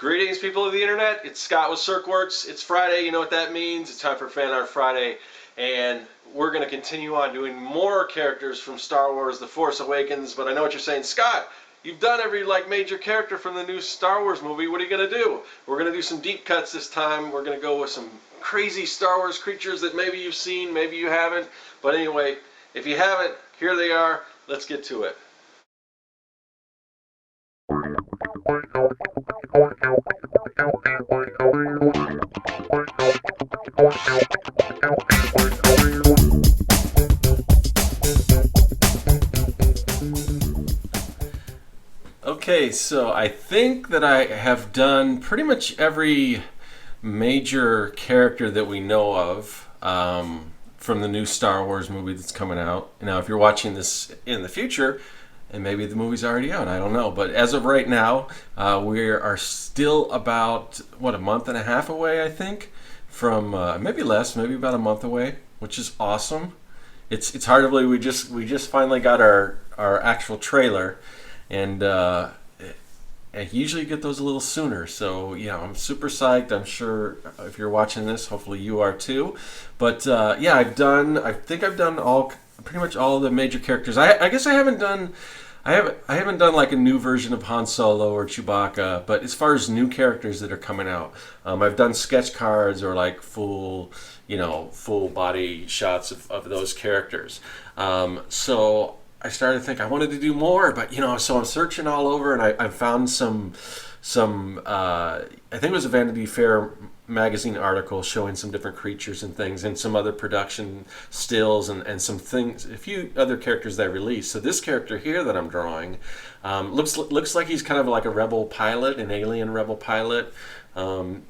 Greetings, people of the internet. It's Scott with CircWorks. It's Friday. You know what that means. It's time for Fan Art Friday, and we're going to continue on doing more characters from Star Wars: The Force Awakens. But I know what you're saying, Scott. You've done every major character from the new Star Wars movie. What are you going to do? We're going to do some deep cuts this time. We're going to go with some crazy Star Wars creatures that maybe you've seen, maybe you haven't. But anyway, if you haven't, here they are. Let's get to it. Okay, so I think that I have done pretty much every major character that we know of from the new Star Wars movie that's coming out. Now, if you're watching this in the future, and maybe the movie's already out, I don't know. But as of right now, we are still about, a month and a half away, I think, from maybe less, maybe about a month away, which is awesome. It's hard to believe we just finally got our actual trailer, and I usually get those a little sooner. So yeah, I'm super psyched. I'm sure if you're watching this, hopefully you are too. But yeah, I think I've done pretty much all of the major characters. I guess I haven't done. I haven't done like a new version of Han Solo or Chewbacca, but as far as new characters that are coming out, I've done sketch cards or like full body shots of those characters. So I started to think I wanted to do more, but so I'm searching all over, and I found some I think it was a Vanity Fair magazine article showing some different creatures and things, and some other production stills and some things, a few other characters that I released. So this character here that I'm drawing looks like he's kind of like a rebel pilot, an alien rebel pilot, and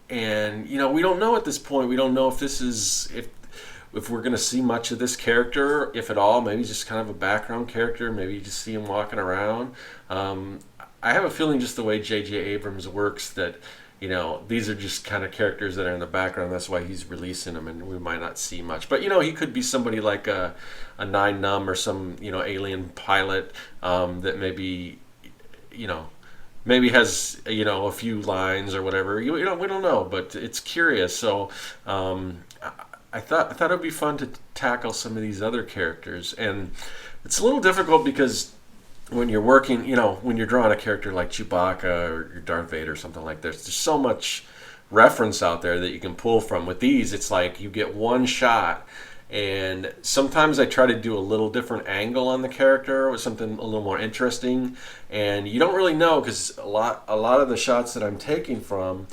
we don't know at this point. We don't know if this is if we're going to see much of this character, if at all. Maybe just kind of a background character. Maybe you just see him walking around. I have a feeling, just the way J.J. Abrams works, that these are just kind of characters that are in the background. That's why he's releasing them, and we might not see much. But he could be somebody like a Nine Numb or some alien pilot that maybe has a few lines or whatever. We don't know, but it's curious. So I thought it would be fun to tackle some of these other characters, and it's a little difficult because when you're working, when you're drawing a character like Chewbacca or Darth Vader or something like this, there's so much reference out there that you can pull from. With these, it's like you get one shot, and sometimes I try to do a little different angle on the character with something a little more interesting, and you don't really know, because a lot of the shots that I'm taking from,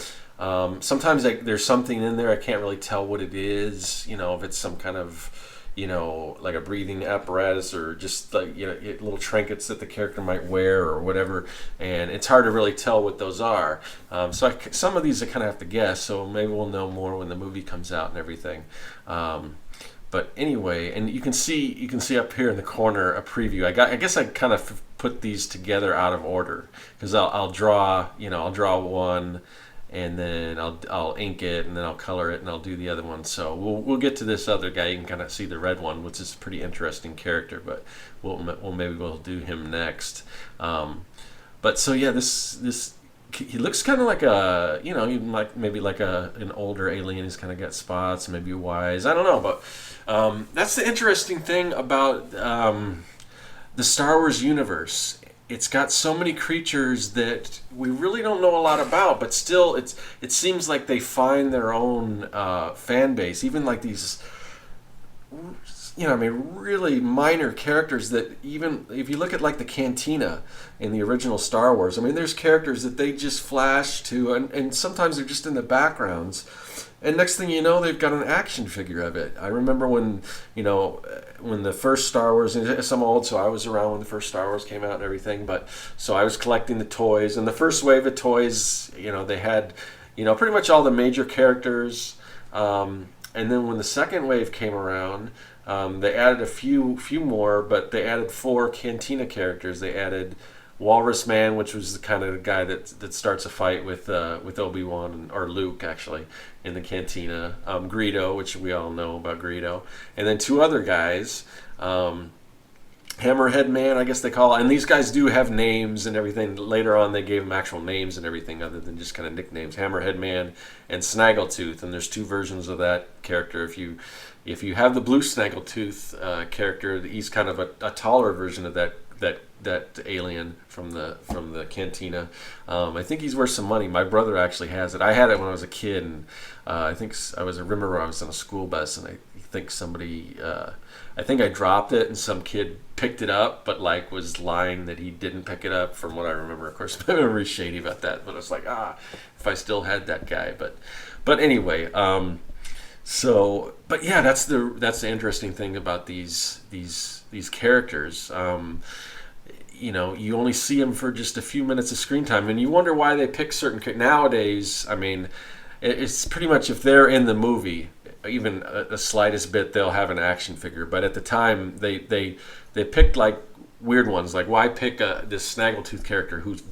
sometimes there's something in there I can't really tell what it is. If it's some kind of like a breathing apparatus, or just like little trinkets that the character might wear or whatever, and it's hard to really tell what those are. So some of these I kind of have to guess. So maybe we'll know more when the movie comes out and everything. But anyway, and you can see up here in the corner a preview. I guess I kind of put these together out of order, because I'll draw one, and then I'll ink it, and then I'll color it, and I'll do the other one. So we'll get to this other guy. You can kind of see the red one, which is a pretty interesting character, but maybe we'll do him next. But so yeah, this he looks kind of like maybe like an older alien. He's kind of got spots, maybe wise. I don't know, but that's the interesting thing about the Star Wars universe. It's got so many creatures that we really don't know a lot about, but still, it seems like they find their own fan base. Even like these, really minor characters that, even if you look at like the Cantina in the original Star Wars, there's characters that they just flash to, and sometimes they're just in the backgrounds. And next thing you know, they've got an action figure of it. I remember when the first Star Wars, and I'm old, so I was around when the first Star Wars came out and everything. But so I was collecting the toys, and the first wave of toys, they had, pretty much all the major characters. And then when the second wave came around, they added a few more, but they added 4 Cantina characters. They added Walrus Man, which was the kind of guy that starts a fight with Obi-Wan, or Luke actually, in the Cantina. Greedo, which we all know about Greedo, and then 2 other guys. Hammerhead Man, I guess they call it. And these guys do have names and everything. Later on, they gave them actual names and everything other than just kind of nicknames. Hammerhead Man and Snaggletooth. And there's two versions of that character. If you have the blue Snaggletooth character, he's kind of a taller version of that alien from the cantina. I think he's worth some money. My brother actually has it. I had it when I was a kid, and remember I was on a school bus, and I think somebody. I think I dropped it and some kid picked it up, but like was lying that he didn't pick it up from what I remember. Of course, my memory's shady about that, but it's like, if I still had that guy. But anyway, but yeah, that's the interesting thing about these characters. You only see them for just a few minutes of screen time, and you wonder why they pick certain characters. Nowadays, I mean, it's pretty much if they're in the movie, even the slightest bit, they'll have an action figure. But at the time, they picked like weird ones. Like, why pick this Snaggletooth character who's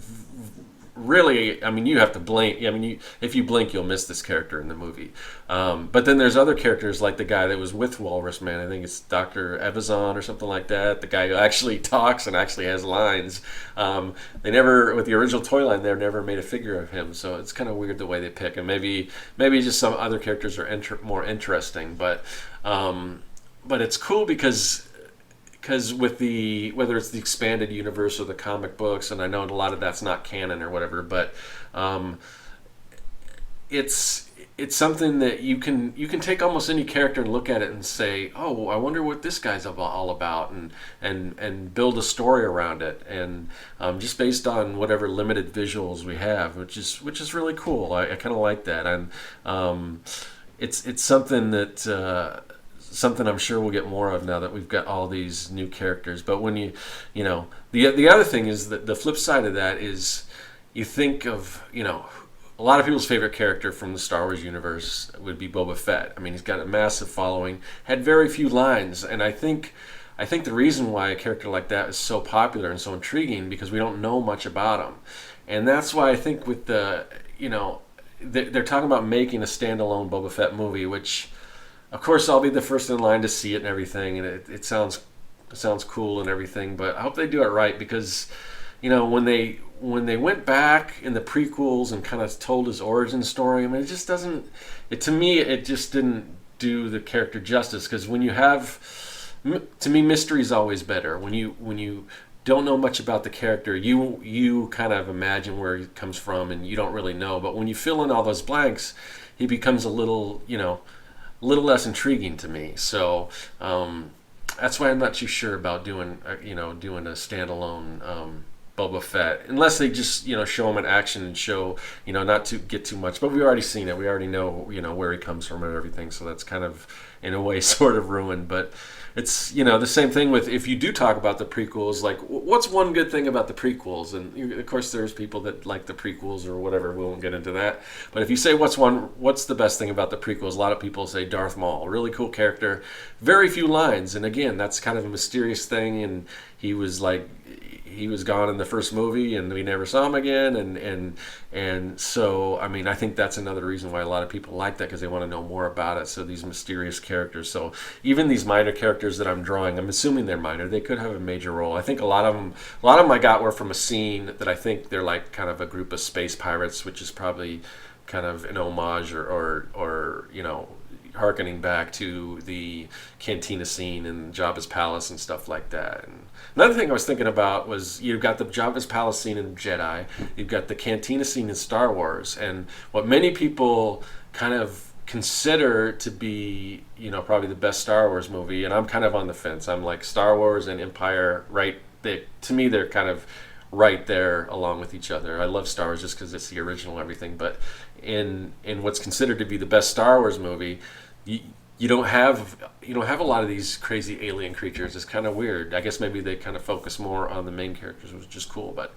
really, I mean, you have to blink. I mean, if you blink, you'll miss this character in the movie. But then there's other characters like the guy that was with Walrus Man. I think it's Dr. Evazon or something like that. The guy who actually talks and actually has lines. They never, with the original toy line, they never made a figure of him. So it's kind of weird the way they pick. And maybe just some other characters are more interesting. But it's cool because with whether it's the expanded universe or the comic books, and I know a lot of that's not canon or whatever, but it's something that you can take almost any character and look at it and say, oh, I wonder what this guy's all about, and build a story around it, and just based on whatever limited visuals we have, which is really cool. I kind of like that, and it's something that. Something I'm sure we'll get more of now that we've got all these new characters. But when the other thing is that the flip side of that is you think of, a lot of people's favorite character from the Star Wars universe would be Boba Fett. I mean, he's got a massive following, had very few lines, and I think the reason why a character like that is so popular and so intriguing because we don't know much about him. And that's why I think with they're talking about making a standalone Boba Fett movie, which of course, I'll be the first in line to see it and everything, and it sounds cool and everything. But I hope they do it right because, when they went back in the prequels and kind of told his origin story, I mean, it just doesn't. To me, it just didn't do the character justice. Because when you have, to me, mystery is always better. When you don't know much about the character, you kind of imagine where he comes from, and you don't really know. But when you fill in all those blanks, he becomes a little less intriguing to me. So that's why I'm not too sure about doing a standalone Boba Fett, unless they just show him in action and show not to get too much. But we've already seen it. We already know where he comes from and everything. So that's kind of in a way sort of ruined. But it's the same thing with if you do talk about the prequels. Like, what's one good thing about the prequels? And of course, there's people that like the prequels or whatever. We won't get into that. But if you say what's the best thing about the prequels, a lot of people say Darth Maul, really cool character, very few lines, and again, that's kind of a mysterious thing. And he was gone in the first movie, and we never saw him again. And so, I mean, I think that's another reason why a lot of people like that, because they want to know more about it. So these mysterious characters. So even these minor characters that I'm drawing, I'm assuming they're minor. They could have a major role. I think a lot of them I got were from a scene that I think they're like kind of a group of space pirates, which is probably kind of an homage or harkening back to the cantina scene in Jabba's palace and stuff like that. And another thing I was thinking about was you've got the Jabba's palace scene in Jedi, you've got the cantina scene in Star Wars, and what many people kind of consider to be, probably the best Star Wars movie, and I'm kind of on the fence. I'm like Star Wars and Empire, right? To me, they're kind of right there along with each other. I love Star Wars just because it's the original and everything, but in what's considered to be the best Star Wars movie, you don't have a lot of these crazy alien creatures. It's kind of weird. I guess maybe they kind of focus more on the main characters, which is just cool. But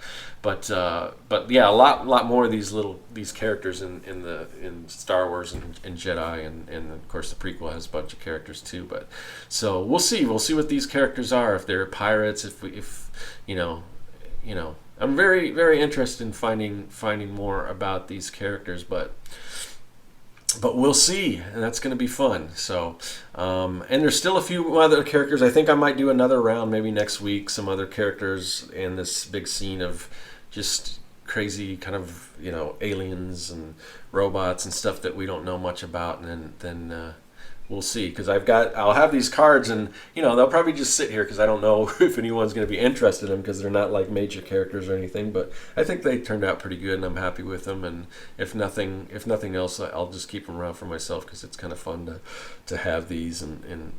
yeah, a lot more of these characters in Star Wars and Jedi, and of course the prequel has a bunch of characters too. But so we'll see what these characters are. If they're pirates, if I'm very very interested in finding more about these characters, but. but we'll see, and that's going to be fun. So, and there's still a few other characters. I think I might do another round maybe next week. Some other characters in this big scene of just crazy kind of aliens and robots and stuff that we don't know much about, and then we'll see, because I'll have these cards, and they'll probably just sit here because I don't know if anyone's going to be interested in them, because they're not like major characters or anything. But I think they turned out pretty good, and I'm happy with them. And if nothing else, I'll just keep them around for myself, because it's kind of fun to have these, and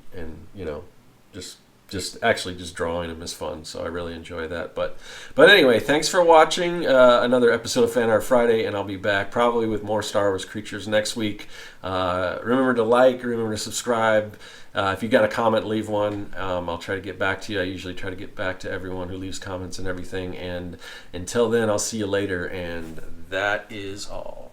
just drawing them is fun, so I really enjoy that. But anyway, thanks for watching another episode of Fan Art Friday, and I'll be back probably with more Star Wars creatures next week. Remember to like, remember to subscribe. If you got a comment, leave one. I'll try to get back to you. I usually try to get back to everyone who leaves comments and everything. And until then, I'll see you later, and that is all.